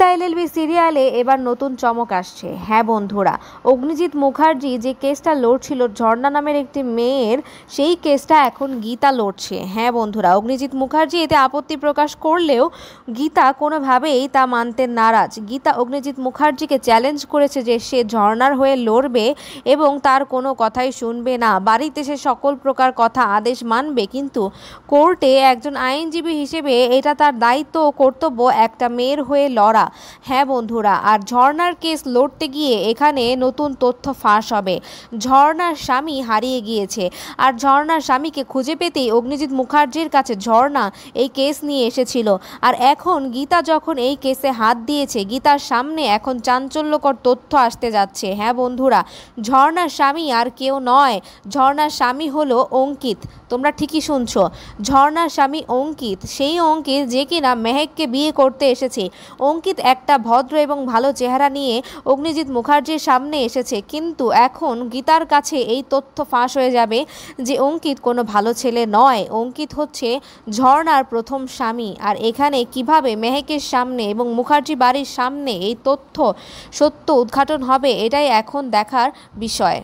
Gita LLB সিরিয়ালে এবার নতুন চমক আসছে। হ্যাঁ বন্ধুরা, অগ্নিজিৎ মুখার্জি যে কেসটা লড়ছিল ঝর্ণা নামের একটি মেয়ের, সেই কেসটা এখন গীতা লড়ছে। হ্যাঁ বন্ধুরা, অগ্নিজিৎ মুখার্জি এতে আপত্তি প্রকাশ করলেও গীতা কোনোভাবেই তা মানতে নারাজ। গীতা অগ্নিজিৎ মুখার্জিকে চ্যালেঞ্জ করেছে যে সে ঝর্ণার হয়ে লড়বে এবং তার কোনো কথাই শুনবে না। বাড়িতে সে সকল প্রকার কথা আদেশ মানবে, কিন্তু কোর্টে একজন আইনজীবী হিসেবে এটা তার দায়িত্ব ও কর্তব্য একটা মেয়ের হয়ে লড়া। হ্যাঁ বন্ধুরা, আর ঝর্ণার কেস লড়তে গিয়ে এখানে নতুন তথ্য ফাঁস হবে। ঝর্ণার স্বামী হারিয়ে গিয়েছে, আর ঝর্ণার স্বামীকে খুঁজে পেতেই অগ্নিজিৎ মুখার্জির কাছে ঝর্ণা এই কেস নিয়ে এসেছিল। আর এখন গীতা যখন এই কেসে হাত দিয়েছে, গীতার সামনে এখন চাঞ্চল্যকর তথ্য আসতে যাচ্ছে। হ্যাঁ বন্ধুরা, ঝর্ণার স্বামী আর কেউ নয়, ঝর্ণার স্বামী হলো অঙ্কিত। তোমরা ঠিকই শুনছো, ঝর্ণার স্বামী অঙ্কিত, সেই অঙ্কিত যে কিনা মেহেককে বিয়ে করতে এসেছে। অঙ্কিত একটা ভদ্র এবং ভালো চেহারা নিয়ে অগ্নিজিৎ মুখার্জির সামনে এসেছে, কিন্তু এখন গীতার কাছে এই তথ্য ফাঁস হয়ে যাবে যে অঙ্কিত কোনো ভালো ছেলে নয়। অঙ্কিত হচ্ছে ঝর্ণার প্রথম স্বামী। আর এখানে কিভাবে মেহেকের সামনে এবং মুখার্জি বাড়ির সামনে এই তথ্য সত্য উদ্ঘাটন হবে, এটাই এখন দেখার বিষয়।